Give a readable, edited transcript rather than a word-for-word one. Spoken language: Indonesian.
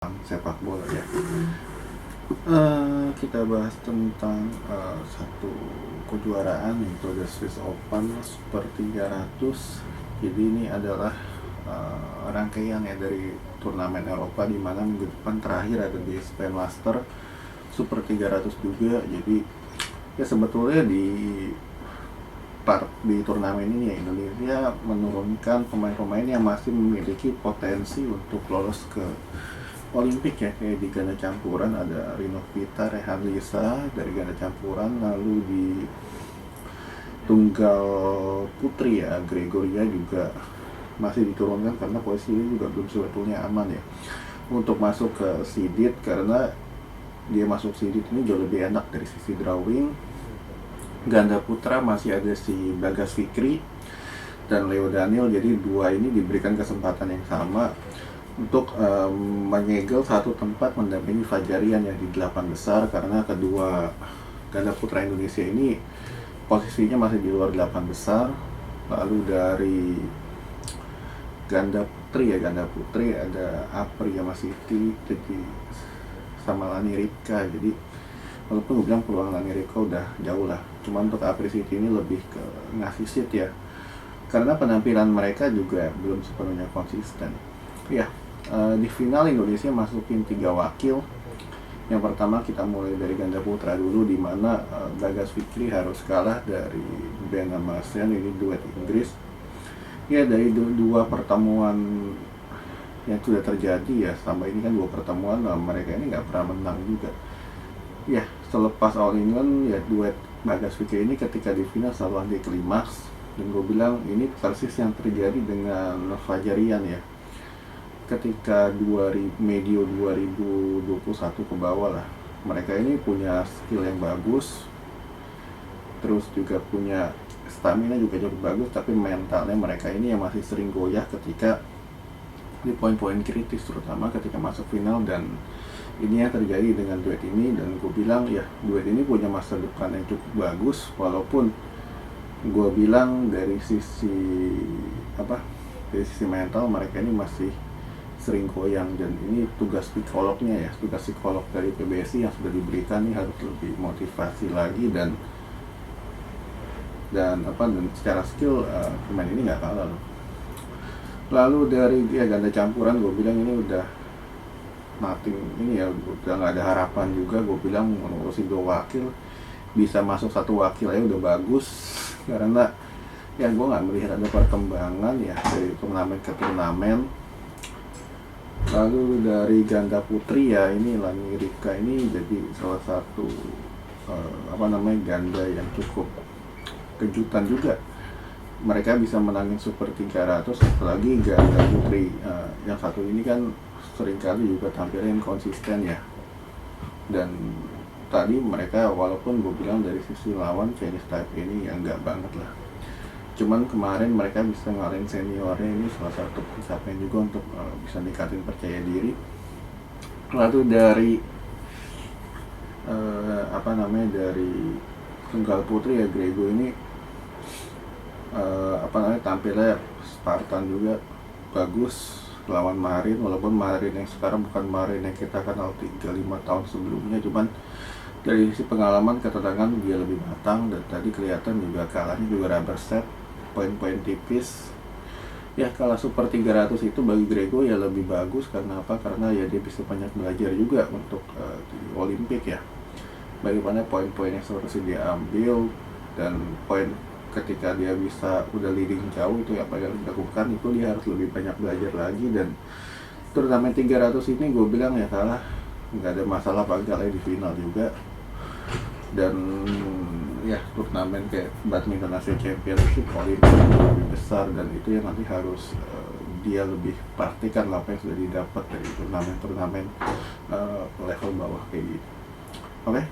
sepak bola ya. Kita bahas tentang satu kejuaraan yaitu The Swiss Open Super 300. Jadi ini adalah rangkaian ya dari turnamen Eropa, di mana minggu depan terakhir ada di Spain Master Super 300 juga. Jadi ya sebetulnya di turnamen ini ya, Indonesia menurunkan pemain-pemain yang masih memiliki potensi untuk lolos ke Olimpik ya, kayak di ganda campuran ada Rino Pita, Rehan Lisa dari ganda campuran, lalu di tunggal putri ya Gregoria juga masih diturunkan karena posisinya juga belum sebetulnya aman ya untuk masuk ke seeded, karena dia masuk seeded ini jauh lebih enak dari sisi drawing. Ganda putra masih ada si Bagas Fikri dan Leo Daniel, jadi dua ini diberikan kesempatan yang sama untuk menyegel satu tempat mendampingi Fajarian yang di 8 besar, karena kedua ganda putra Indonesia ini posisinya masih di luar 8 besar. Lalu dari ganda putri ada Apri Yamasiti jadi sama Lani Rika. Jadi walaupun gue bilang peluang Lani Rika udah jauh lah, cuman untuk Apri Siti ini lebih ke ngasih seat ya, karena penampilan mereka juga belum sepenuhnya konsisten ya. Di final Indonesia masukin 3 wakil. Yang pertama kita mulai dari ganda putra dulu, di mana Bagas Fikri harus kalah dari Ben Amasen, ini duet Inggris ya. Dari dua pertemuan yang sudah terjadi ya sampai ini kan 2 pertemuan, mereka ini nggak pernah menang juga ya. Selepas All England ya, duet Bagas Fikri ini ketika di final selalu di klimaks, dan gue bilang ini persis yang terjadi dengan Fajarian ya, ketika medio 2021 ke bawah lah. Mereka ini punya skill yang bagus, terus juga punya stamina juga cukup bagus, tapi mentalnya mereka ini yang masih sering goyah ketika di poin-poin kritis, terutama ketika masuk final. Dan ini yang terjadi dengan duet ini, dan gue bilang ya duet ini punya masa depan yang cukup bagus, walaupun gue bilang dari sisi mental mereka ini masih sering goyang. Dan ini tugas psikolognya ya, tugas psikolog dari PBSI yang sudah diberikan nih harus lebih motivasi lagi, dan secara skill pemain ini nggak kalah loh. Lalu dari ganda campuran gue bilang ini udah nothing, ini ya udah nggak ada harapan juga. Gue bilang ngurusin 2 wakil, bisa masuk 1 wakil aja udah bagus, karena ya gue nggak melihat ada perkembangan ya dari turnamen ke turnamen. Lalu dari ganda putri ya, ini Lani Rika ini jadi salah satu ganda yang cukup kejutan juga. Mereka bisa menangin Super 300, apalagi ganda putri yang satu ini kan seringkali juga tampilnya konsisten ya. Dan tadi mereka walaupun gue bilang dari sisi lawan Chinese Taipei ini ya enggak banget lah, cuman kemarin mereka bisa ngalahin seniornya, ini salah satu pencapaian juga untuk bisa ningkatin percaya diri. Lalu dari dari tunggal putri ya, Grego ini tampilnya Spartan juga bagus lawan Marin, walaupun Marin yang sekarang bukan Marin yang kita kenal 3-5 tahun sebelumnya, cuman dari sisi pengalaman ketenangan dia lebih matang. Dan tadi kelihatan juga kalahnya juga rubber set, poin-poin tipis ya. Kalah Super 300 itu bagi Grego ya lebih bagus, karena apa? Karena ya dia bisa banyak belajar juga untuk di Olimpik ya, bagaimana poin-poin yang seharusnya dia ambil, dan poin ketika dia bisa udah leading jauh itu apa yang dilakukan, itu dia harus lebih banyak belajar lagi. Dan turnamen 300 ini gue bilang ya kalah nggak ada masalah, gagal di final juga. Dan ya turnamen kayak Badminton Asia Championship, Olimpik lebih besar, dan itu yang nanti harus dia lebih praktikan apa yang sudah didapat dari turnamen level bawah kayak gitu. Oke?